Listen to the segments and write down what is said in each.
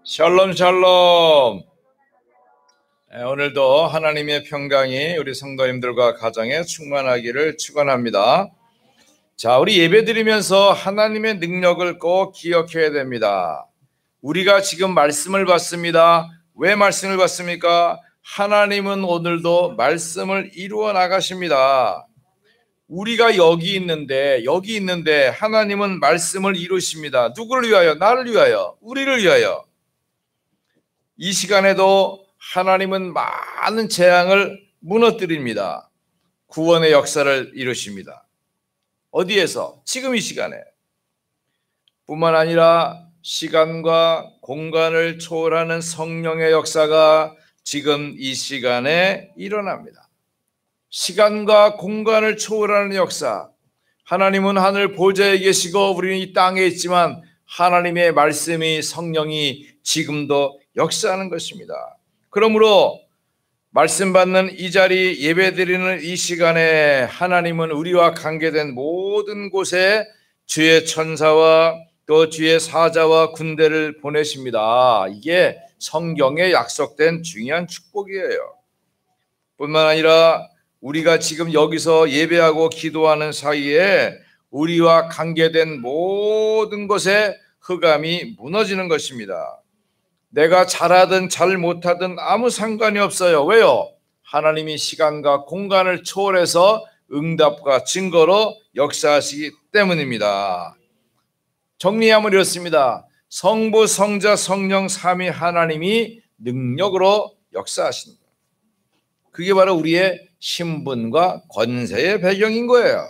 샬롬 샬롬. 오늘도 하나님의 평강이 우리 성도님들과 가정에 충만하기를 축원합니다. 자, 우리 예배드리면서 하나님의 능력을 꼭 기억해야 됩니다. 우리가 지금 말씀을 받습니다. 왜 말씀을 받습니까? 하나님은 오늘도 말씀을 이루어 나가십니다. 우리가 여기 있는데 하나님은 말씀을 이루십니다. 누구를 위하여? 나를 위하여, 우리를 위하여. 이 시간에도 하나님은 많은 재앙을 무너뜨립니다. 구원의 역사를 이루십니다. 어디에서? 지금 이 시간에. 뿐만 아니라 시간과 공간을 초월하는 성령의 역사가 지금 이 시간에 일어납니다. 시간과 공간을 초월하는 역사. 하나님은 하늘 보좌에 계시고 우리는 이 땅에 있지만 하나님의 말씀이, 성령이 지금도 역사하는 것입니다. 그러므로 말씀 받는 이 자리, 예배드리는 이 시간에 하나님은 우리와 관계된 모든 곳에 주의 천사와 또 주의 사자와 군대를 보내십니다. 이게 성경에 약속된 중요한 축복이에요. 뿐만 아니라 우리가 지금 여기서 예배하고 기도하는 사이에 우리와 관계된 모든 것에 흑암이 무너지는 것입니다. 내가 잘하든 잘 못하든 아무 상관이 없어요. 왜요? 하나님이 시간과 공간을 초월해서 응답과 증거로 역사하시기 때문입니다. 정리하면 이렇습니다. 성부, 성자, 성령 삼위 하나님이 능력으로 역사하신다. 그게 바로 우리의 신분과 권세의 배경인 거예요.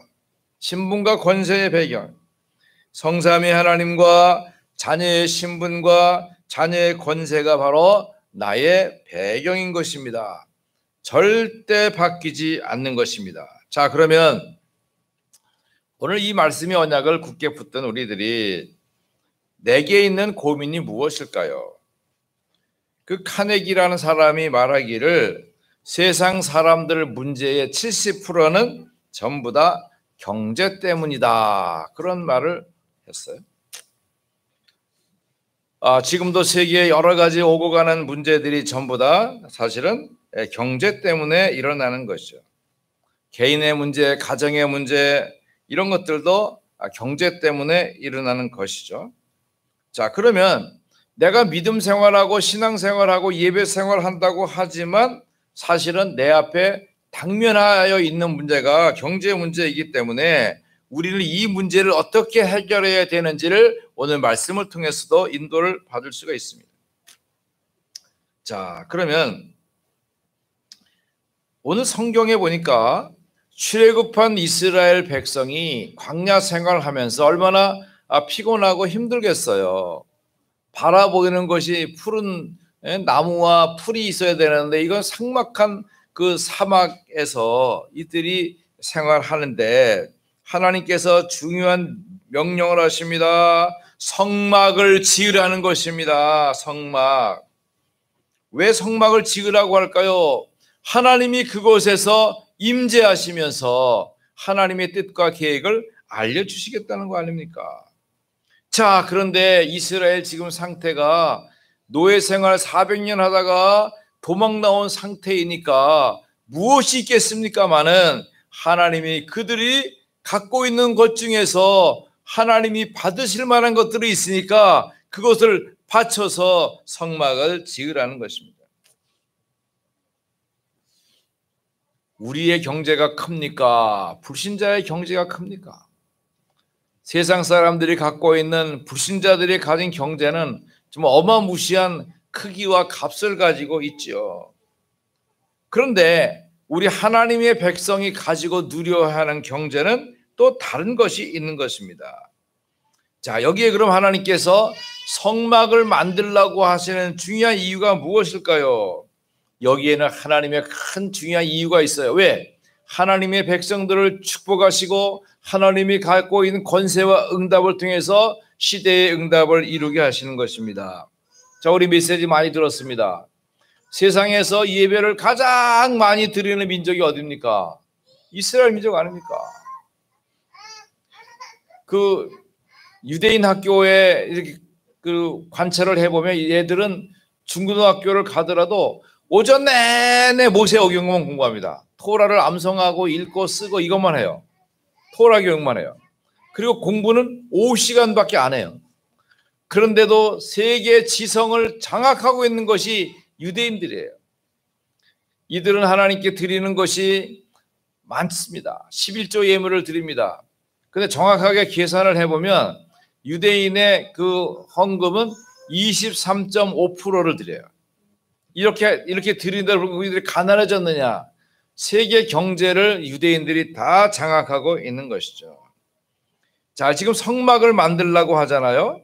신분과 권세의 배경. 성삼위 하나님과 자녀의 신분과 자녀의 권세가 바로 나의 배경인 것입니다. 절대 바뀌지 않는 것입니다. 자, 그러면 오늘 이 말씀의 언약을 굳게 붙든 우리들이 내게 있는 고민이 무엇일까요? 그 카네기라는 사람이 말하기를 세상 사람들 문제의 70%는 전부 다 경제 때문이다. 그런 말을 했어요. 지금도 세계에 여러 가지 오고 가는 문제들이 전부 다 사실은 경제 때문에 일어나는 것이죠. 개인의 문제, 가정의 문제 이런 것들도 경제 때문에 일어나는 것이죠. 자, 그러면 내가 믿음 생활하고 신앙 생활하고 예배 생활한다고 하지만 사실은 내 앞에 당면하여 있는 문제가 경제 문제이기 때문에 우리는 이 문제를 어떻게 해결해야 되는지를 오늘 말씀을 통해서도 인도를 받을 수가 있습니다. 자, 그러면 오늘 성경에 보니까 출애굽한 이스라엘 백성이 광야 생활을 하면서 얼마나 피곤하고 힘들겠어요. 바라보이는 것이 푸른 나무와 풀이 있어야 되는데 이건 삭막한 그 사막에서 이들이 생활하는데 하나님께서 중요한 명령을 하십니다. 성막을 지으라는 것입니다. 성막. 왜 성막을 지으라고 할까요? 하나님이 그곳에서 임재하시면서 하나님의 뜻과 계획을 알려주시겠다는 거 아닙니까? 자, 그런데 이스라엘 지금 상태가 노예 생활 400년 하다가 도망 나온 상태이니까 무엇이 있겠습니까마는 하나님이 그들이 갖고 있는 것 중에서 하나님이 받으실 만한 것들이 있으니까 그것을 바쳐서 성막을 지으라는 것입니다. 우리의 경제가 큽니까? 불신자의 경제가 큽니까? 세상 사람들이 갖고 있는 불신자들이 가진 경제는 좀 어마무시한 크기와 값을 가지고 있죠. 그런데 우리 하나님의 백성이 가지고 누려야 하는 경제는 또 다른 것이 있는 것입니다. 자, 여기에 그럼 하나님께서 성막을 만들라고 하시는 중요한 이유가 무엇일까요? 여기에는 하나님의 큰 중요한 이유가 있어요. 왜? 하나님의 백성들을 축복하시고 하나님이 갖고 있는 권세와 응답을 통해서 시대의 응답을 이루게 하시는 것입니다. 자, 우리 메시지 많이 들었습니다. 세상에서 예배를 가장 많이 드리는 민족이 어디입니까? 이스라엘 민족 아닙니까? 그 유대인 학교에 이렇게 그 관찰을 해보면 얘들은 중고등학교를 가더라도 오전 내내 모세오경만 공부합니다. 토라를 암송하고 읽고 쓰고 이것만 해요. 토라 교육만 해요. 그리고 공부는 5시간밖에 안 해요. 그런데도 세계 지성을 장악하고 있는 것이 유대인들이에요. 이들은 하나님께 드리는 것이 많습니다. 11조 예물을 드립니다. 근데 정확하게 계산을 해보면 유대인의 그 헌금은 23.5%를 드려요. 이렇게 드린다고 그러고 이들이 가난해졌느냐? 세계 경제를 유대인들이 다 장악하고 있는 것이죠. 자, 지금 성막을 만들려고 하잖아요.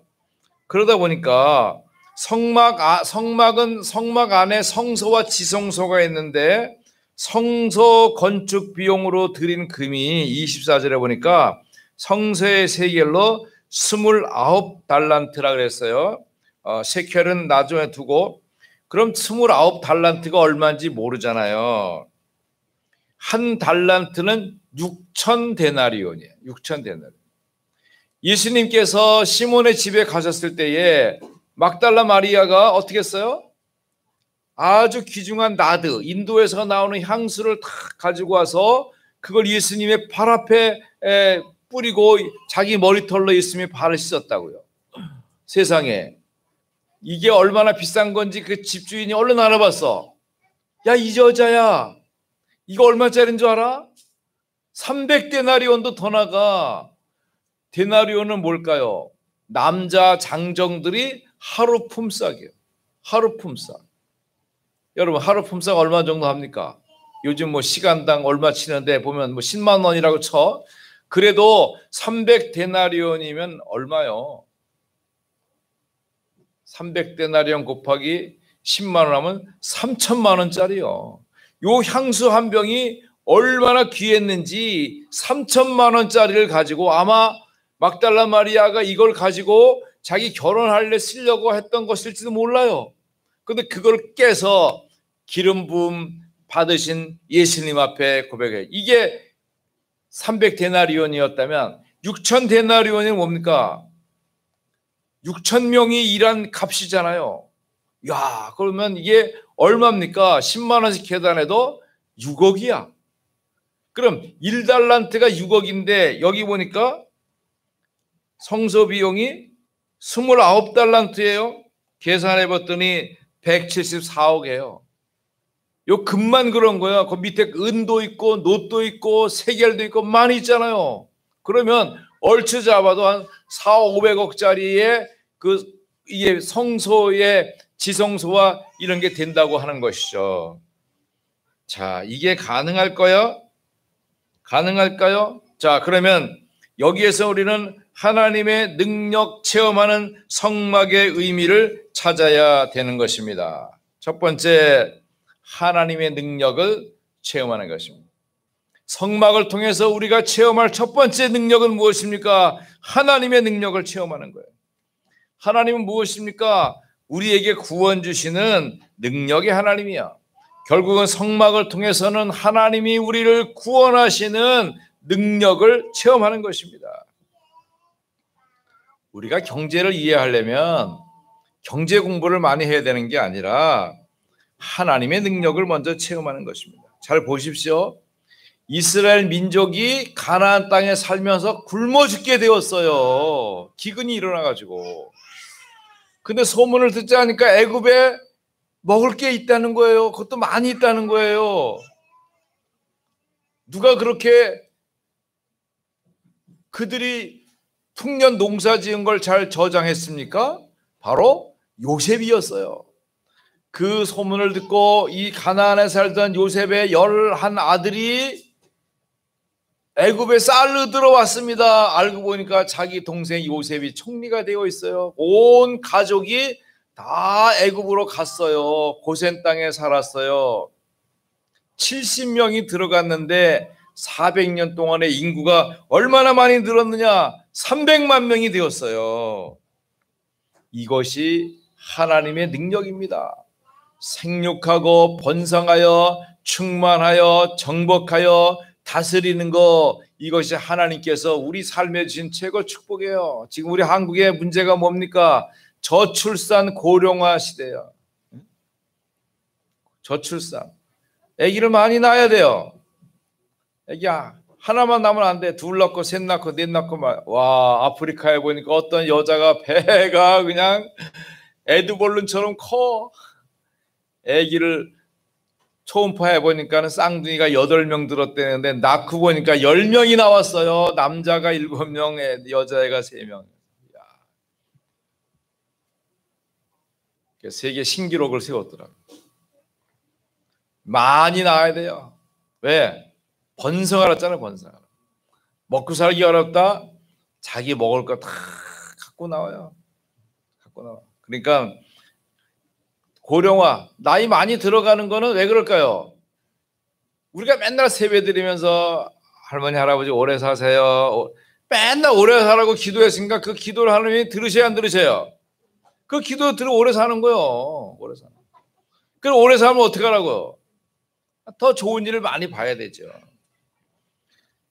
그러다 보니까 성막은 성막 안에 성소와 지성소가 있는데 성소 건축 비용으로 들인 금이 24절에 보니까 성소의 세겔로 29달란트라 그랬어요. 세켈은 나중에 두고 그럼 29달란트가 얼마인지 모르잖아요. 한 달란트는 6,000데나리온이에요. 6,000데나리온. 예수님께서 시몬의 집에 가셨을 때에 막달라 마리아가 어떻게 했어요? 아주 귀중한 나드, 인도에서 나오는 향수를 다 가지고 와서 그걸 예수님의 발 앞에 뿌리고 자기 머리털로 예수님의 발을 씻었다고요. 세상에 이게 얼마나 비싼 건지 그 집주인이 얼른 알아봤어. 야, 이 여자야, 이거 얼마짜리인 줄 알아? 300데나리온도 더 나가. 데나리온은 뭘까요? 남자 장정들이 하루 품삯이에요. 하루 품삯. 여러분, 하루 품삯 얼마 정도 합니까? 요즘 뭐 시간당 얼마 치는데 보면 뭐 10만 원이라고 쳐. 그래도 300데나리온이면 얼마요? 300데나리온 곱하기 10만 원 하면 3천만 원짜리요. 요 향수 한 병이 얼마나 귀했는지 3천만 원짜리를 가지고 아마 막달라 마리아가 이걸 가지고 자기 결혼할 때 쓰려고 했던 것일지도 몰라요. 그런데 그걸 깨서 기름 부음 받으신 예수님 앞에 고백해요. 이게 300데나리온이었다면 6,000데나리온이 뭡니까? 6,000명이 일한 값이잖아요. 야, 그러면 이게 얼마입니까? 10만 원씩 계산해도 6억이야. 그럼 1달란트가 6억인데 여기 보니까 성소 비용이 29달란트예요. 계산해 봤더니 174억이에요. 요 금만 그런 거야. 그 밑에 은도 있고 놋도 있고 세겔도 있고 많이 있잖아요. 그러면 얼추 잡아도 한 400~500억짜리의 이게 성소의 지성소와 이런 게 된다고 하는 것이죠. 자, 이게 가능할까요? 가능할까요? 자, 그러면 여기에서 우리는 하나님의 능력 체험하는 성막의 의미를 찾아야 되는 것입니다. 첫 번째, 하나님의 능력을 체험하는 것입니다. 성막을 통해서 우리가 체험할 첫 번째 능력은 무엇입니까? 하나님의 능력을 체험하는 거예요. 하나님은 무엇입니까? 우리에게 구원 주시는 능력의 하나님이야. 결국은 성막을 통해서는 하나님이 우리를 구원하시는 능력을 체험하는 것입니다. 우리가 경제를 이해하려면 경제 공부를 많이 해야 되는 게 아니라 하나님의 능력을 먼저 체험하는 것입니다. 잘 보십시오. 이스라엘 민족이 가나안 땅에 살면서 굶어 죽게 되었어요. 기근이 일어나가지고. 근데 소문을 듣지 않으니까 애굽에 먹을 게 있다는 거예요. 그것도 많이 있다는 거예요. 누가 그렇게 그들이 풍년 농사 지은 걸 잘 저장했습니까? 바로 요셉이었어요. 그 소문을 듣고 이 가나안에 살던 요셉의 11 아들이 애굽에 쌀로 들어왔습니다. 알고 보니까 자기 동생 요셉이 총리가 되어 있어요. 온 가족이 다 애굽으로 갔어요. 고센 땅에 살았어요. 70명이 들어갔는데 400년 동안의 인구가 얼마나 많이 늘었느냐? 300만 명이 되었어요. 이것이 하나님의 능력입니다. 생육하고 번성하여 충만하여 정복하여 다스리는 거, 이것이 하나님께서 우리 삶에 주신 최고 축복이에요. 지금 우리 한국의 문제가 뭡니까? 저출산 고령화 시대야. 저출산. 아기를 많이 낳아야 돼요. 아기 하나만 낳으면 안 돼. 둘 낳고 셋 낳고 넷 낳고 와, 아프리카에 보니까 어떤 여자가 배가 그냥 에드벌룬처럼 커. 아기를 초음파해 보니까는 쌍둥이가 8명 들었대는데 낳고 보니까 10명이 나왔어요. 남자가 7명, 여자애가 3명. 세계 신기록을 세웠더라고요. 많이 낳아야 돼요. 왜? 번성하랬잖아요. 번성하라. 먹고 살기 어렵다. 자기 먹을 거 다 갖고 나와요. 갖고 나와. 그러니까 고령화, 나이 많이 들어가는 거는 왜 그럴까요? 우리가 맨날 세배 드리면서 할머니 할아버지 오래 사세요. 맨날 오래 살라고 기도했으니까 그 기도를 하나님이 들으셔야 안 들으셔요? 그 기도 들어 오래 사는 거요. 오래 사는. 그럼 오래 살면 어떻게 하라고요? 더 좋은 일을 많이 봐야 되죠.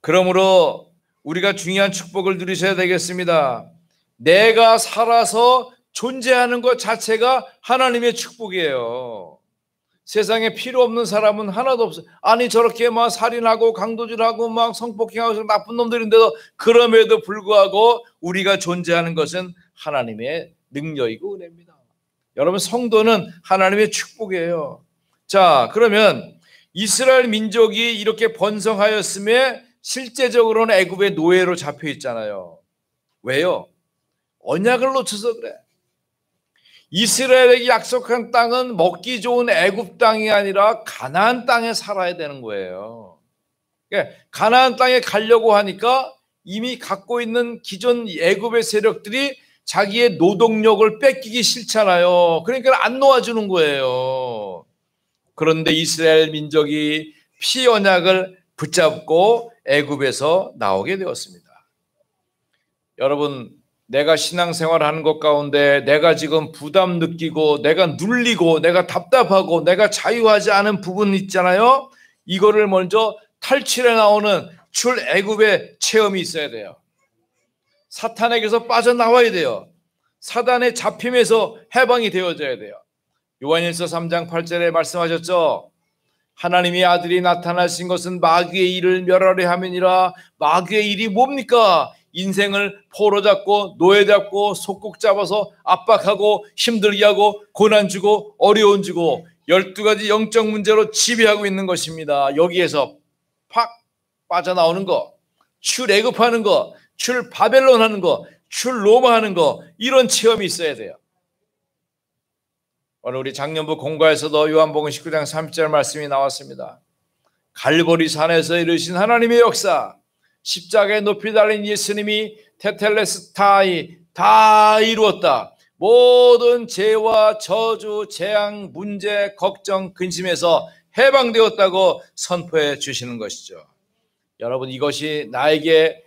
그러므로 우리가 중요한 축복을 누리셔야 되겠습니다. 내가 살아서 존재하는 것 자체가 하나님의 축복이에요. 세상에 필요 없는 사람은 하나도 없어요. 아니 저렇게 막 살인하고 강도질하고 막 성폭행하고 나쁜 놈들인데도 그럼에도 불구하고 우리가 존재하는 것은 하나님의 능력이고 은혜입니다. 여러분 성도는 하나님의 축복이에요. 자, 그러면 이스라엘 민족이 이렇게 번성하였음에 실제적으로는 애굽의 노예로 잡혀 있잖아요. 왜요? 언약을 놓쳐서 그래. 이스라엘에게 약속한 땅은 먹기 좋은 애굽 땅이 아니라 가나안 땅에 살아야 되는 거예요. 그러니까 가나안 땅에 가려고 하니까 이미 갖고 있는 기존 애굽의 세력들이 자기의 노동력을 뺏기기 싫잖아요. 그러니까 안 놓아주는 거예요. 그런데 이스라엘 민족이 피 언약을 붙잡고 애굽에서 나오게 되었습니다. 여러분, 내가 신앙생활하는 것 가운데 내가 지금 부담 느끼고 내가 눌리고 내가 답답하고 내가 자유하지 않은 부분 있잖아요. 이거를 먼저 탈출해 나오는 출애굽의 체험이 있어야 돼요. 사탄에게서 빠져나와야 돼요. 사단의 잡힘에서 해방이 되어져야 돼요. 요한일서 3장 8절에 말씀하셨죠. 하나님의 아들이 나타나신 것은 마귀의 일을 멸하려 함이니라. 마귀의 일이 뭡니까? 인생을 포로 잡고 노예 잡고 속국 잡아서 압박하고 힘들게 하고 고난 주고 어려운 주고 12가지 영적 문제로 지배하고 있는 것입니다. 여기에서 팍 빠져나오는 거, 출애굽하는 거, 출 바벨론 하는 거, 출 로마 하는 거, 이런 체험이 있어야 돼요. 오늘 우리 작년부 공과에서도 요한복음 19장 30절 말씀이 나왔습니다. 갈보리 산에서 이루신 하나님의 역사, 십자가에 높이 달린 예수님이 테텔레스타이 다 이루었다. 모든 죄와 저주, 재앙, 문제, 걱정, 근심에서 해방되었다고 선포해 주시는 것이죠. 여러분, 이것이 나에게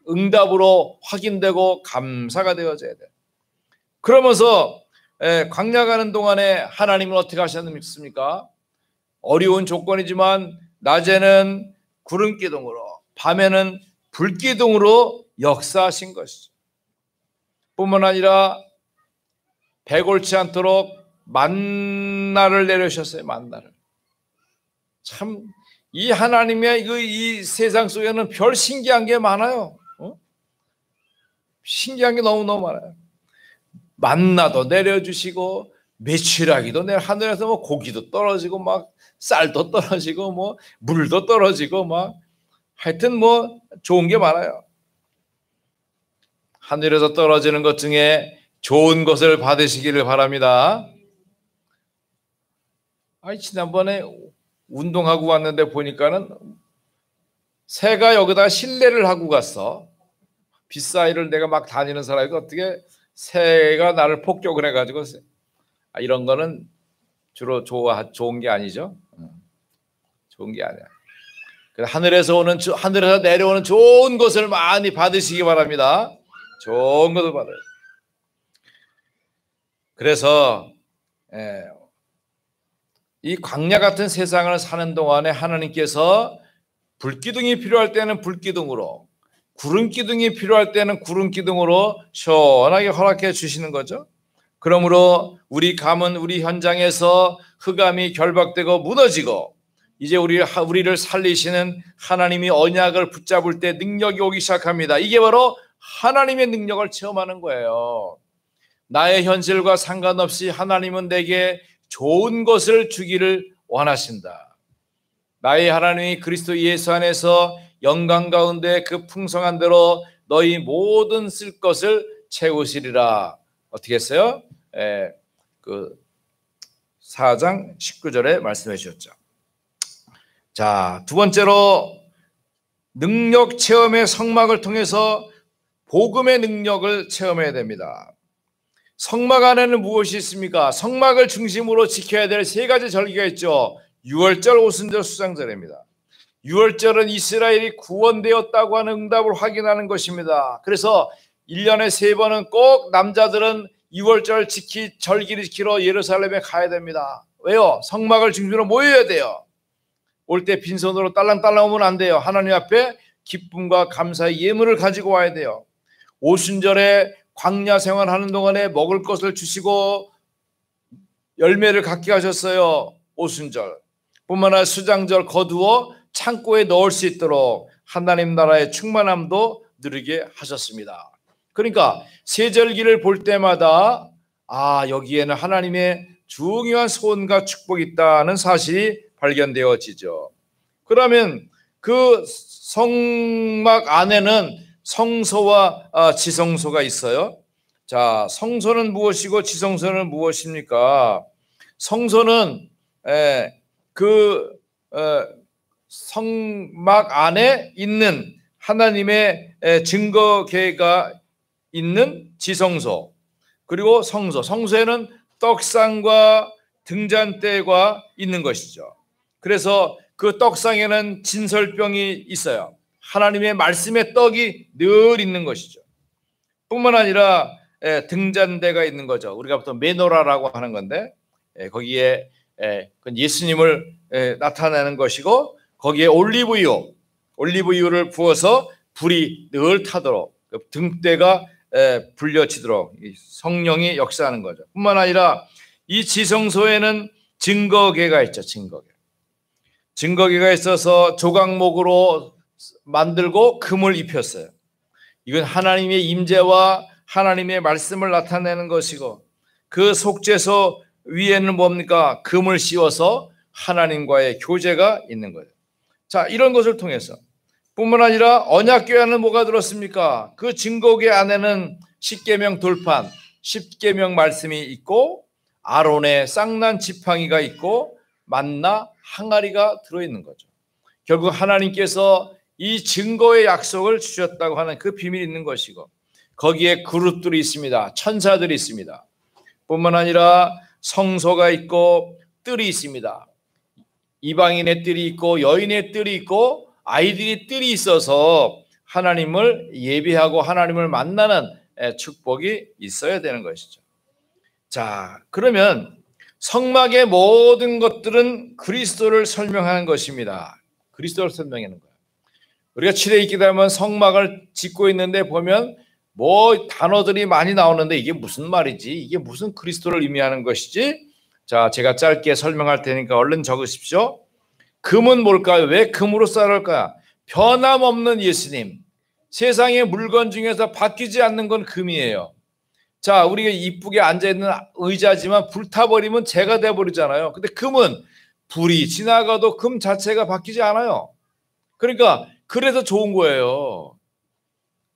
응답으로 확인되고 감사가 되어져야 돼요. 그러면서 광야 가는 동안에 하나님은 어떻게 하셨습니까? 어려운 조건이지만 낮에는 구름 기둥으로, 밤에는 불 기둥으로 역사하신 것이죠. 뿐만 아니라 배골치 않도록 만나를 내려주셨어요. 만나를. 참 이 하나님의 이 세상 속에는 별 신기한 게 많아요. 신기한 게 너무너무 많아요. 만나도 내려주시고 메추라기도 하늘에서 뭐 고기도 떨어지고 막 쌀도 떨어지고 뭐 물도 떨어지고 막 하여튼 뭐 좋은 게 많아요. 하늘에서 떨어지는 것 중에 좋은 것을 받으시기를 바랍니다. 지난번에 운동하고 왔는데 보니까는 새가 여기다 실내를 하고 갔어. 빗사이를 내가 막 다니는 사람이 어떻게 새가 나를 폭격을 해가지고 이런 거는 주로 좋은 게 아니죠. 좋은 게 아니야. 하늘에서 내려오는 좋은 것을 많이 받으시기 바랍니다. 좋은 것을 받아요. 그래서 이 광야 같은 세상을 사는 동안에 하나님께서 불기둥이 필요할 때는 불기둥으로, 구름 기둥이 필요할 때는 구름 기둥으로 시원하게 허락해 주시는 거죠. 그러므로 우리 가문, 우리 현장에서 흑암이 결박되고 무너지고 이제 우리를 살리시는 하나님이 언약을 붙잡을 때 능력이 오기 시작합니다. 이게 바로 하나님의 능력을 체험하는 거예요. 나의 현실과 상관없이 하나님은 내게 좋은 것을 주기를 원하신다. 나의 하나님이 그리스도 예수 안에서 영광 가운데 그 풍성한 대로 너희 모든 쓸 것을 채우시리라. 어떻게 했어요? 그 4장 19절에 말씀해 주셨죠. 자, 두 번째로 능력 체험의 성막을 통해서 복음의 능력을 체험해야 됩니다. 성막 안에는 무엇이 있습니까? 성막을 중심으로 지켜야 될 세 가지 절기가 있죠. 유월절, 오순절, 수장절입니다. 유월절은 이스라엘이 구원되었다고 하는 응답을 확인하는 것입니다. 그래서 1년에 3번은 꼭 남자들은 유월절 절기를 지키러 예루살렘에 가야 됩니다. 왜요? 성막을 중심으로 모여야 돼요. 올 때 빈손으로 딸랑딸랑 오면 안 돼요. 하나님 앞에 기쁨과 감사의 예물을 가지고 와야 돼요. 오순절에 광야 생활하는 동안에 먹을 것을 주시고 열매를 갖게 하셨어요. 오순절 뿐만 아니라 수장절 거두어 창고에 넣을 수 있도록 하나님 나라의 충만함도 누리게 하셨습니다. 그러니까 세절기를 볼 때마다 여기에는 하나님의 중요한 소원과 축복이 있다는 사실이 발견되어지죠. 그러면 그 성막 안에는 성소와 지성소가 있어요. 자, 성소는 무엇이고 지성소는 무엇입니까? 성소는 성막 안에 있는 하나님의 증거궤가 있는 지성소, 그리고 성소. 성소에는 떡상과 등잔대가 있는 것이죠. 그래서 그 떡상에는 진설병이 있어요. 하나님의 말씀의 떡이 늘 있는 것이죠. 뿐만 아니라 등잔대가 있는 거죠. 우리가 보통 메노라라고 하는 건데 거기에 예수님을 나타내는 것이고, 거기에 올리브유를 부어서 불이 늘 타도록 등대가 불려지도록 성령이 역사하는 거죠. 뿐만 아니라 이 지성소에는 증거궤가 있죠. 증거궤가 있어서 조각목으로 만들고 금을 입혔어요. 이건 하나님의 임재와 하나님의 말씀을 나타내는 것이고, 그 속죄소 위에는 뭡니까? 금을 씌워서 하나님과의 교제가 있는 거예요. 자, 이런 것을 통해서 뿐만 아니라 언약궤 안에는 뭐가 들었습니까? 그 증거궤 안에는 십계명 돌판, 십계명 말씀이 있고, 아론의 쌍난 지팡이가 있고, 만나 항아리가 들어있는 거죠. 결국 하나님께서 이 증거의 약속을 주셨다고 하는 그 비밀이 있는 것이고, 거기에 그룹들이 있습니다. 천사들이 있습니다. 뿐만 아니라 성소가 있고 뜰이 있습니다. 이방인의 뜰이 있고 여인의 뜰이 있고 아이들이 뜰이 있어서 하나님을 예배하고 하나님을 만나는 축복이 있어야 되는 것이죠. 자, 그러면 성막의 모든 것들은 그리스도를 설명하는 것입니다. 그리스도를 설명하는 거예요. 우리가 출애굽기 하면 성막을 짓고 있는데 보면 단어들이 많이 나오는데 이게 무슨 말이지? 이게 무슨 그리스도를 의미하는 것이지? 자, 제가 짧게 설명할 테니까 얼른 적으십시오. 금은 뭘까요? 왜 금으로 쌓을까요? 변함없는 예수님. 세상의 물건 중에서 바뀌지 않는 건 금이에요. 자, 우리가 이쁘게 앉아있는 의자지만 불타버리면 재가 돼버리잖아요. 근데 금은 불이 지나가도 금 자체가 바뀌지 않아요. 그러니까 그래서 좋은 거예요.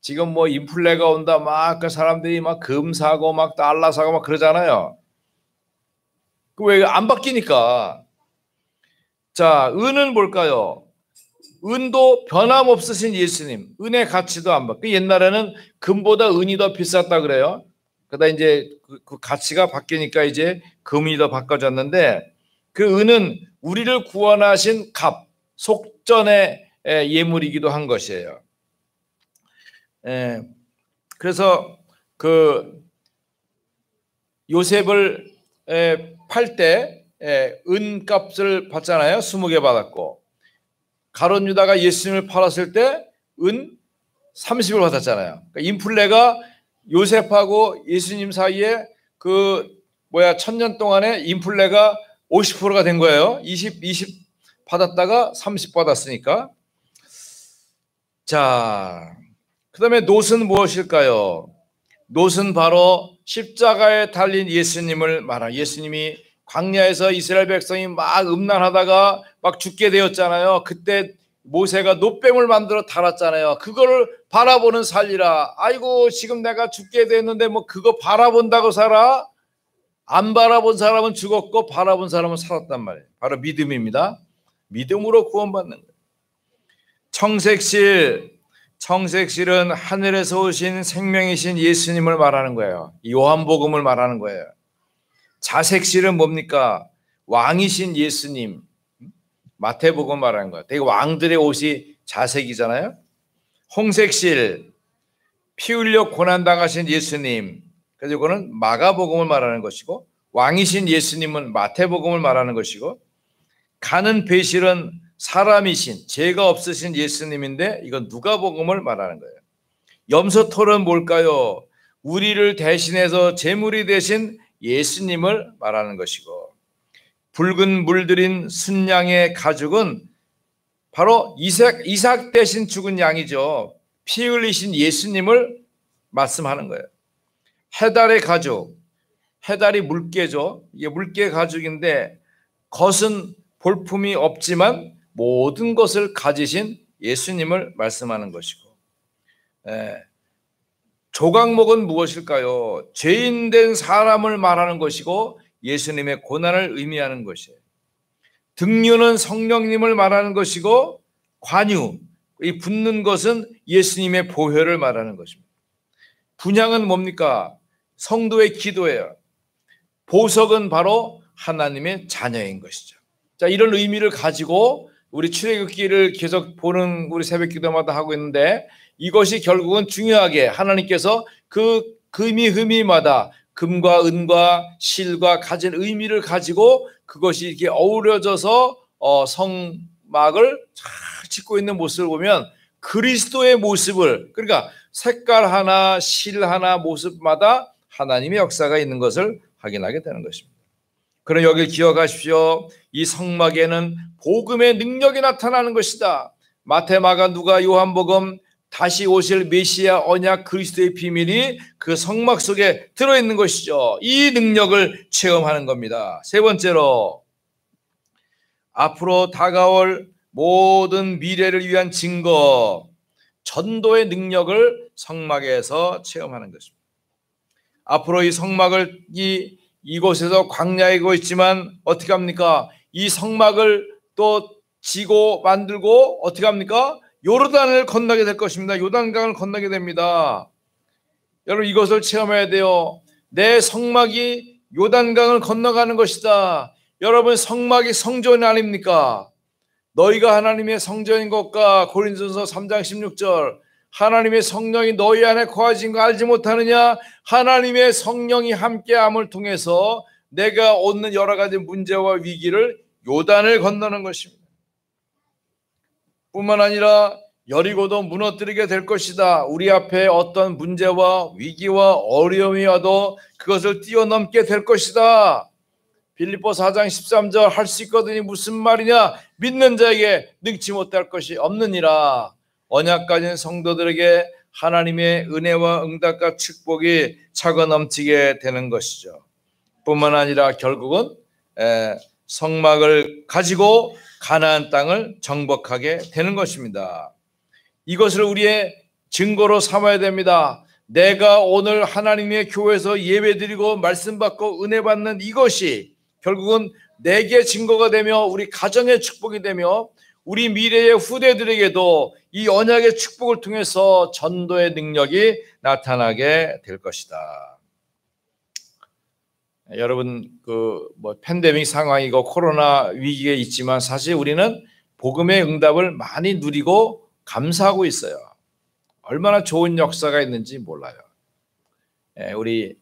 지금 인플레가 온다 막 그 사람들이 막 금 사고 막 달러 사고 막 그러잖아요. 그 왜 안 바뀌니까. 자, 은은 뭘까요? 은도 변함없으신 예수님. 은의 가치도 안 바뀌고, 옛날에는 금보다 은이 더 비쌌다 그래요. 그러다 이제 그 가치가 바뀌니까 이제 금이 더 바꿔졌는데, 그 은은 우리를 구원하신 값, 속전의 예물이기도 한 것이에요. 그래서 그 요셉을 팔 때 은값을 받잖아요. 20개 받았고, 가룟 유다가 예수님을 팔았을 때 은 30을 받았잖아요. 그러니까 인플레가 요셉하고 예수님 사이에 천년 동안에 인플레가 50%가 된 거예요. 20 받았다가 30 받았으니까. 자, 그 다음에 놋은 무엇일까요? 놋은 바로 십자가에 달린 예수님을 말하는, 예수님이 광야에서 이스라엘 백성이 막 음란하다가 막 죽게 되었잖아요. 그때 모세가 놋뱀을 만들어 달았잖아요. 그거를 바라보는 살리라. 아이고 지금 내가 죽게 됐는데 뭐 그거 바라본다고 살아? 안 바라본 사람은 죽었고 바라본 사람은 살았단 말이에요. 바로 믿음입니다. 믿음으로 구원받는 거예요. 청색실은 하늘에서 오신 생명이신 예수님을 말하는 거예요. 요한복음을 말하는 거예요. 자색실은 뭡니까? 왕이신 예수님, 마태복음 말하는 거예요. 되게 왕들의 옷이 자색이잖아요. 홍색실, 피 흘려 고난당하신 예수님, 그래서 이거는 마가복음을 말하는 것이고, 왕이신 예수님은 마태복음을 말하는 것이고, 가는 배실은 사람이신, 죄가 없으신 예수님인데 이건 누가복음을 말하는 거예요. 염소털은 뭘까요? 우리를 대신해서 제물이 되신 예수님을 말하는 것이고, 붉은 물들인 순양의 가죽은 바로 이삭 대신 죽은 양이죠. 피 흘리신 예수님을 말씀하는 거예요. 해달의 가죽, 해달이 물개죠. 이게 물개 가죽인데 겉은 볼품이 없지만 모든 것을 가지신 예수님을 말씀하는 것이고, 조각목은 무엇일까요? 죄인된 사람을 말하는 것이고 예수님의 고난을 의미하는 것이에요. 등류는 성령님을 말하는 것이고, 관유, 이 붙는 것은 예수님의 보혈을 말하는 것입니다. 분향은 뭡니까? 성도의 기도예요. 보석은 바로 하나님의 자녀인 것이죠. 자, 이런 의미를 가지고 우리 출애굽기를 계속 보는 우리 새벽 기도마다 하고 있는데, 이것이 결국은 중요하게 하나님께서 그 금이마다 금과 은과 실과 가진 의미를 가지고 그것이 이렇게 어우러져서 성막을 잘 짓고 있는 모습을 보면 그리스도의 모습을, 그러니까 색깔 하나, 실 하나 모습마다 하나님의 역사가 있는 것을 확인하게 되는 것입니다. 그럼 여기 기억하십시오. 이 성막에는 복음의 능력이 나타나는 것이다. 마태, 마가, 누가, 요한복음, 다시 오실 메시아 언약 그리스도의 비밀이 그 성막 속에 들어있는 것이죠. 이 능력을 체험하는 겁니다. 세 번째로, 앞으로 다가올 모든 미래를 위한 증거, 전도의 능력을 성막에서 체험하는 것입니다. 앞으로 이 성막을 이곳에서 광야에 있고 있지만 어떻게 합니까? 이 성막을 또 지고 만들고 어떻게 합니까? 요르단을 건너게 될 것입니다. 요단강을 건너게 됩니다. 여러분 이것을 체험해야 돼요. 내 성막이 요단강을 건너가는 것이다. 여러분 성막이 성전 아닙니까? 너희가 하나님의 성전인 것과 고린도전서 3장 16절, 하나님의 성령이 너희 안에 거하신 거 알지 못하느냐? 하나님의 성령이 함께함을 통해서 내가 얻는 여러 가지 문제와 위기를 요단을 건너는 것입니다. 뿐만 아니라 여리고도 무너뜨리게 될 것이다. 우리 앞에 어떤 문제와 위기와 어려움이 와도 그것을 뛰어넘게 될 것이다. 빌립보서 4장 13절, 할 수 있거든이 무슨 말이냐? 믿는 자에게 능치 못할 것이 없느니라. 언약 가진 성도들에게 하나님의 은혜와 응답과 축복이 차고 넘치게 되는 것이죠. 뿐만 아니라 결국은 성막을 가지고 가나안 땅을 정복하게 되는 것입니다. 이것을 우리의 증거로 삼아야 됩니다. 내가 오늘 하나님의 교회에서 예배드리고 말씀 받고 은혜 받는 이것이 결국은 내게 증거가 되며 우리 가정의 축복이 되며 우리 미래의 후대들에게도 이 언약의 축복을 통해서 전도의 능력이 나타나게 될 것이다. 여러분 팬데믹 상황이고 코로나 위기에 있지만 사실 우리는 복음의 응답을 많이 누리고 감사하고 있어요. 얼마나 좋은 역사가 있는지 몰라요. 우리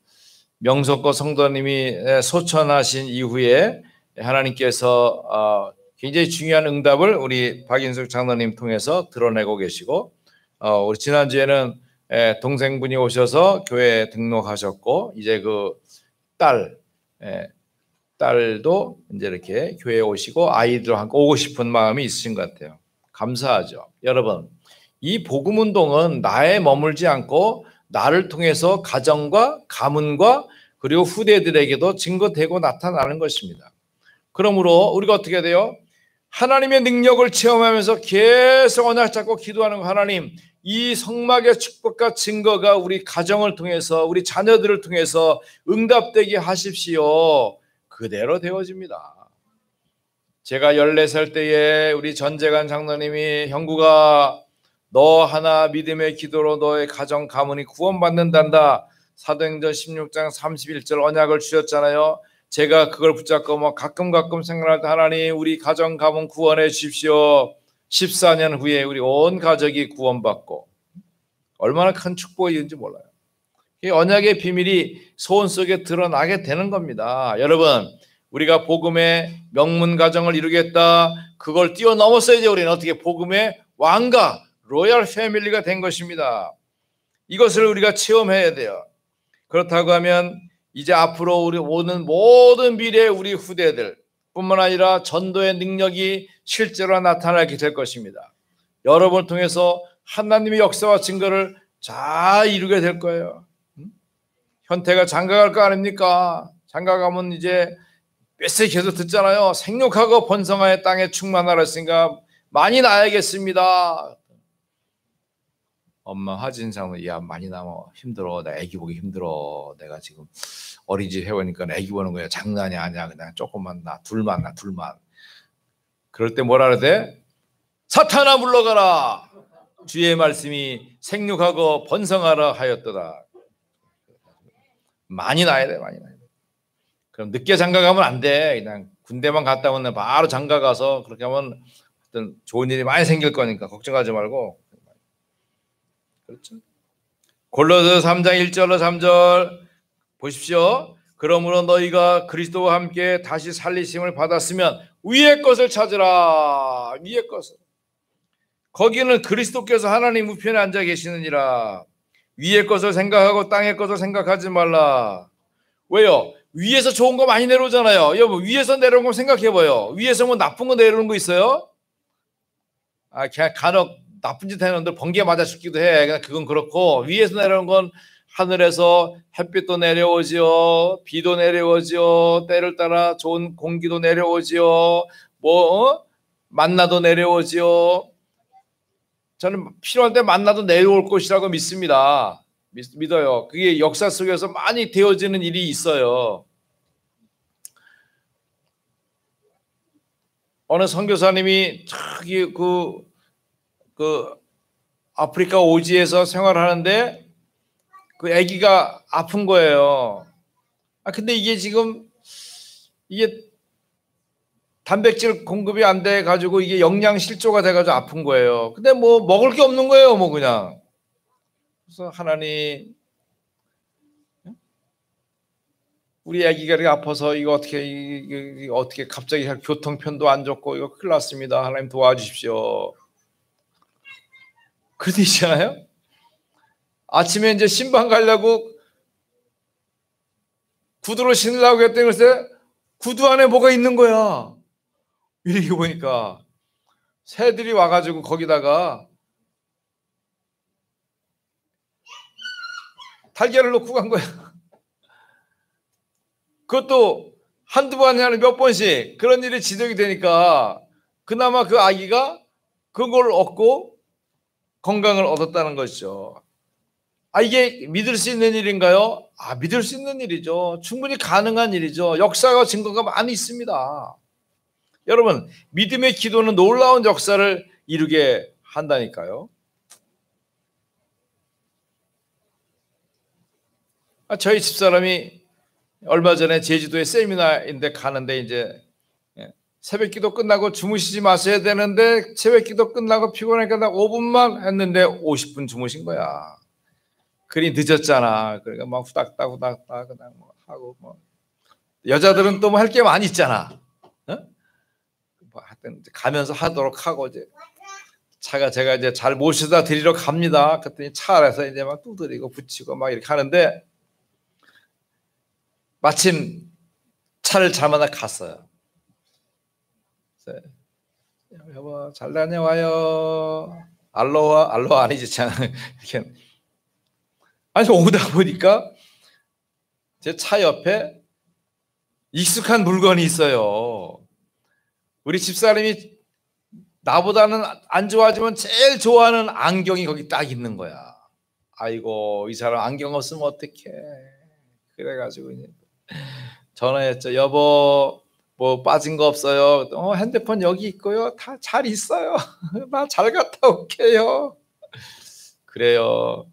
명석고 성도님이 소천하신 이후에 하나님께서 굉장히 중요한 응답을 우리 박인숙 장로님 통해서 드러내고 계시고, 우리 지난주에는 동생분이 오셔서 교회에 등록하셨고, 이제 그 딸, 예, 딸도 이제 이렇게 교회에 오시고 아이들과 함께 오고 싶은 마음이 있으신 것 같아요. 감사하죠. 여러분, 이 복음 운동은 나에 머물지 않고 나를 통해서 가정과 가문과 그리고 후대들에게도 증거되고 나타나는 것입니다. 그러므로 우리가 어떻게 돼요? 하나님의 능력을 체험하면서 계속 언약 잡고 기도하는 거, 하나님, 이 성막의 축복과 증거가 우리 가정을 통해서 우리 자녀들을 통해서 응답되게 하십시오. 그대로 되어집니다. 제가 14살 때에 우리 전재관 장로님이 형구가 너 하나 믿음의 기도로 너의 가정 가문이 구원받는단다. 사도행전 16장 31절 언약을 주셨잖아요. 제가 그걸 붙잡고 뭐 가끔 생각할 때 하나님 우리 가정 가문 구원해 주십시오. 14년 후에 우리 온 가족이 구원받고 얼마나 큰 축복인지 몰라요. 이 언약의 비밀이 소원 속에 드러나게 되는 겁니다. 여러분, 우리가 복음의 명문 가정을 이루겠다. 그걸 뛰어넘었어야 이제 우리는 어떻게 복음의 왕가, 로얄 패밀리가 된 것입니다. 이것을 우리가 체험해야 돼요. 그렇다고 하면 이제 앞으로 우리 오는 모든 미래의 우리 후대들 뿐만 아니라 전도의 능력이 실제로 나타나게 될 것입니다. 여러분을 통해서 하나님의 역사와 증거를 잘 이루게 될 거예요. 현태가 장가갈 거 아닙니까? 장가가면 이제 메시지 계속 듣잖아요. 생육하고 번성하여 땅에 충만하라 했으니까 많이 낳아야겠습니다. 엄마 하진상은 야 많이 낳아 힘들어. 나 애기 보기 힘들어. 내가 지금 어린이집 해보니까 애기 보는 거야. 장난이 아니야. 그냥 조금만 낳아. 둘만 낳아. 둘만. 그럴 때 뭐라 그래? 사탄아 물러가라. 주의 말씀이 생육하고 번성하라 하였도다. 많이 낳아야 돼. 많이 낳아야 돼. 그럼 늦게 장가 가면 안 돼. 그냥 군대만 갔다 오면 바로 장가 가서 그렇게 하면 어떤 좋은 일이 많이 생길 거니까 걱정하지 말고. 그렇죠? 골로새 3장 1절로 3절 보십시오. 그러므로 너희가 그리스도와 함께 다시 살리심을 받았으면 위의 것을 찾으라. 위의 것을. 거기는 그리스도께서 하나님 우편에 앉아 계시느니라. 위의 것을 생각하고 땅의 것을 생각하지 말라. 왜요? 위에서 좋은 거 많이 내려오잖아요. 여러분 위에서 내려온 거 생각해봐요. 위에서 뭐 나쁜 거 내려오는 거 있어요? 그냥 간혹 나쁜 짓 하는 놈들 번개 맞아 죽기도 해. 그냥 그건 그렇고 위에서 내려오는 건 하늘에서 햇빛도 내려오지요. 비도 내려오지요. 때를 따라 좋은 공기도 내려오지요. 만나도 내려오지요. 저는 필요할 때 만나도 내려올 것이라고 믿습니다. 믿어요. 그게 역사 속에서 많이 되어지는 일이 있어요. 어느 선교사님이 저기 그 아프리카 오지에서 생활하는데 그 아기가 아픈 거예요. 근데 이게 지금 이게 단백질 공급이 안 돼 가지고 이게 영양 실조가 돼 가지고 아픈 거예요. 근데 뭐 먹을 게 없는 거예요, 뭐 그냥. 그래서 하나님 우리 아기가 이렇게 아파서 이거 어떻게 갑자기 교통편도 안 좋고 이거 큰일 났습니다. 하나님 도와주십시오. 그런데 있잖아요. 아침에 이제 신방 가려고 구두를 신으려고 했더니 글쎄 구두 안에 뭐가 있는 거야. 이렇게 보니까 새들이 와가지고 거기다가 달걀을 놓고 간 거야. 그것도 한두 번이 아니라 몇 번씩 그런 일이 지속이 되니까 그나마 그 아기가 그걸 얻고 건강을 얻었다는 것이죠. 이게 믿을 수 있는 일인가요? 믿을 수 있는 일이죠. 충분히 가능한 일이죠. 역사와 증거가 많이 있습니다. 여러분, 믿음의 기도는 놀라운 역사를 이루게 한다니까요. 저희 집사람이 얼마 전에 제주도에 세미나인데 가는데 이제 새벽 기도 끝나고 주무시지 마셔야 되는데 새벽 기도 끝나고 피곤하니까 5분만 했는데 50분 주무신 거야. 그리 늦었잖아. 그러니까 막 후닥닥 그냥 뭐 하고 뭐 여자들은 또 뭐 할 게 많이 있잖아. 뭐 하여튼 가면서 하도록 하고 이제 제가 이제 잘 모셔다 드리러 갑니다. 그랬더니 차 안에서 이제 막 두드리고 붙이고 막 이렇게 하는데 마침 차를 잘못 갔어요. 여보 잘 다녀와요. 알로하 아니지 참 이렇게. 아니 오다 보니까 제 차 옆에 익숙한 물건이 있어요. 우리 집사람이 나보다는 안 좋아하지만 제일 좋아하는 안경이 거기 딱 있는 거야. 아이고 이 사람 안경 없으면 어떡해. 그래가지고 전화했죠. 여보 뭐 빠진 거 없어요? 핸드폰 여기 있고요. 다 잘 있어요. 나 잘 갔다 올게요. 그래요.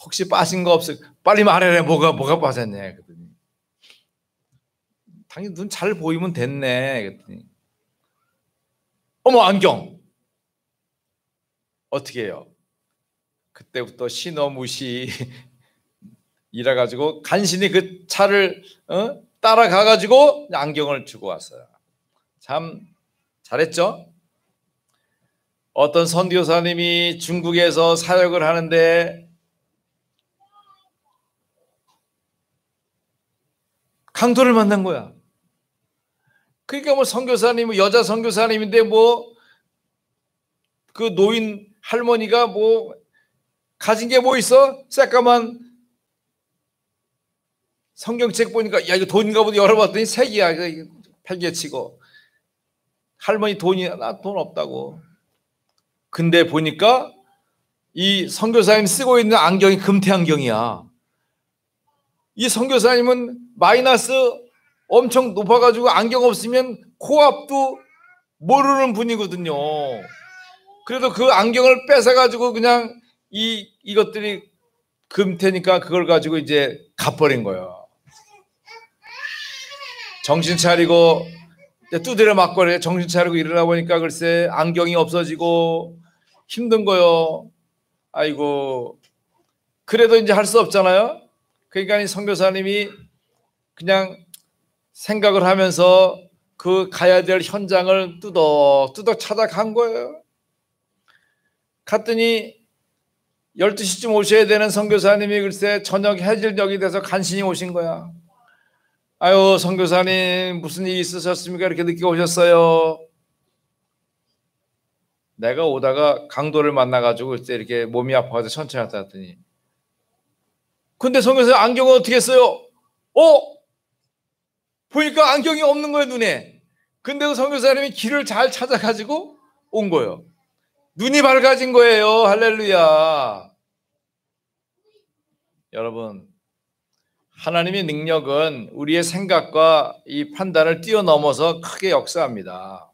혹시 빠진 거 없어요? 빨리 말해라. 뭐가 빠졌냐. 그랬더니 당연히 눈 잘 보이면 됐네. 그랬더니 어머 안경. 어떻게 해요? 그때부터 신어무시 이래가지고 간신히 그 차를 따라가가지고 안경을 주고 왔어요. 참 잘했죠? 어떤 선교사님이 중국에서 사역을 하는데 강도를 만난 거야. 그러니까 뭐 선교사님, 여자 선교사님인데 뭐 그 노인 할머니가 뭐 가진 게 뭐 있어? 새까만 성경책 보니까 야 이거 돈인가 보다 열어봤더니 색이야. 팽개치고 할머니 돈이 나 돈 없다고. 근데 보니까 이 선교사님 쓰고 있는 안경이 금태 안경이야. 이 선교사님은 마이너스 엄청 높아가지고 안경 없으면 코앞도 모르는 분이거든요. 그래도 그 안경을 뺏어가지고 그냥 이것들이 금태니까 그걸 가지고 이제 갚버린 거예요. 정신 차리고 두드려 맞고 정신 차리고 일어나 보니까 글쎄 안경이 없어지고 힘든 거요. 아이고 그래도 이제 할 수 없잖아요. 그러니까 이 선교사님이 그냥 생각을 하면서 그 가야 될 현장을 뚜덕뚜덕 찾아간 거예요. 갔더니 12시쯤 오셔야 되는 선교사님이 글쎄 저녁 해질녘이 돼서 간신히 오신 거야. 아유 선교사님 무슨 일이 있으셨습니까? 이렇게 늦게 오셨어요. 내가 오다가 강도를 만나가지고 글쎄 이렇게 몸이 아파서 천천히 왔다 했더니 근데 선교사님 안경은 어떻게 했어요? 보니까 안경이 없는 거예요 눈에. 근데 그 선교사님이 길을 잘 찾아가지고 온 거예요. 눈이 밝아진 거예요. 할렐루야. 여러분 하나님의 능력은 우리의 생각과 이 판단을 뛰어넘어서 크게 역사합니다.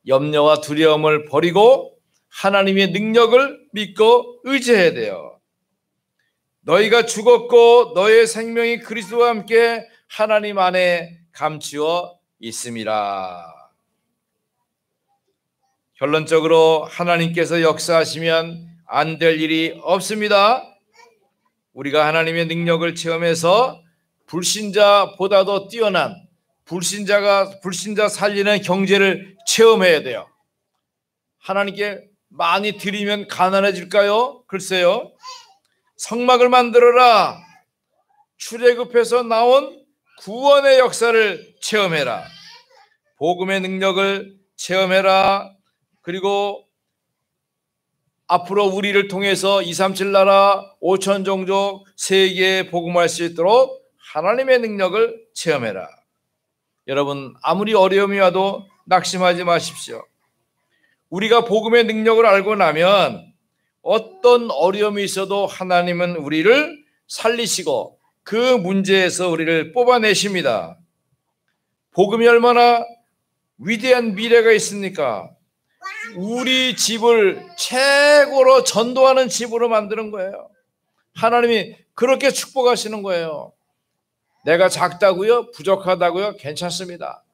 염려와 두려움을 버리고 하나님의 능력을 믿고 의지해야 돼요. 너희가 죽었고 너의 생명이 그리스도와 함께 하나님 안에 감추어 있음이라. 결론적으로 하나님께서 역사하시면 안 될 일이 없습니다. 우리가 하나님의 능력을 체험해서 불신자보다도 뛰어난 불신자 살리는 경제를 체험해야 돼요. 하나님께 많이 드리면 가난해질까요? 글쎄요. 성막을 만들어라. 출애굽에서 나온 구원의 역사를 체험해라. 복음의 능력을 체험해라. 그리고 앞으로 우리를 통해서 237 나라 5천 종족 세계에 복음할 수 있도록 하나님의 능력을 체험해라. 여러분 아무리 어려움이 와도 낙심하지 마십시오. 우리가 복음의 능력을 알고 나면 어떤 어려움이 있어도 하나님은 우리를 살리시고 그 문제에서 우리를 뽑아내십니다. 복음이 얼마나 위대한 미래가 있습니까? 우리 집을 최고로 전도하는 집으로 만드는 거예요. 하나님이 그렇게 축복하시는 거예요. 내가 작다고요? 부족하다고요? 괜찮습니다.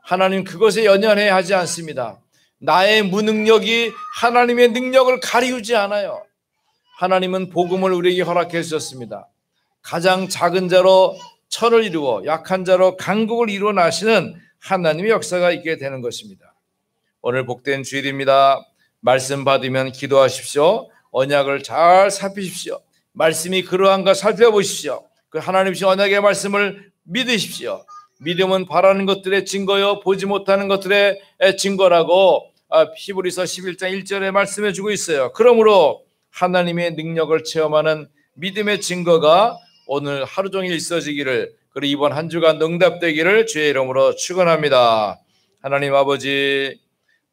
하나님 그것에 연연해 하지 않습니다. 나의 무능력이 하나님의 능력을 가리우지 않아요. 하나님은 복음을 우리에게 허락해 주셨습니다. 가장 작은 자로 천을 이루어 약한 자로 강국을 이루어 나시는 하나님의 역사가 있게 되는 것입니다. 오늘 복된 주일입니다. 말씀 받으면 기도하십시오. 언약을 잘 살피십시오. 말씀이 그러한가 살펴보십시오. 그 하나님의 언약의 말씀을 믿으십시오. 믿음은 바라는 것들의 증거요 보지 못하는 것들의 증거라고 히브리서 11장 1절에 말씀해 주고 있어요. 그러므로 하나님의 능력을 체험하는 믿음의 증거가 오늘 하루 종일 있어지기를, 그리고 이번 한 주간 응답되기를 주의 이름으로 축원합니다. 하나님 아버지,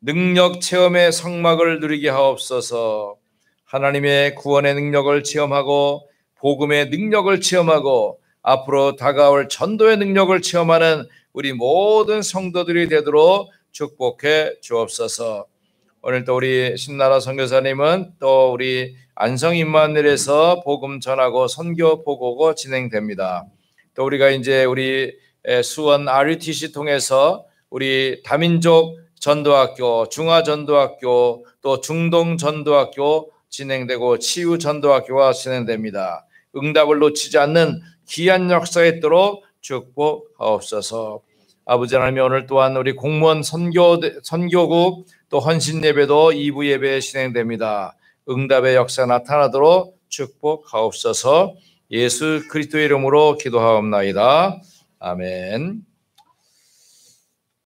능력 체험의 성막을 누리게 하옵소서. 하나님의 구원의 능력을 체험하고 복음의 능력을 체험하고 앞으로 다가올 전도의 능력을 체험하는 우리 모든 성도들이 되도록 축복해 주옵소서. 오늘 또 우리 신나라 선교사님은 또 우리 안성 임마누엘에서 복음 전하고 선교 보고가 진행됩니다. 또 우리가 이제 우리 수원 RUTC 통해서 우리 다민족 전도학교, 중화전도학교, 또 중동전도학교 진행되고 치유전도학교가 진행됩니다. 응답을 놓치지 않는 귀한 역사가 있도록 축복하옵소서. 아버지 하나님, 오늘 또한 우리 공무원 선교국 또 헌신 예배도 2부 예배 진행됩니다. 응답의 역사 나타나도록 축복하옵소서. 예수 그리스도의 이름으로 기도하옵나이다. 아멘.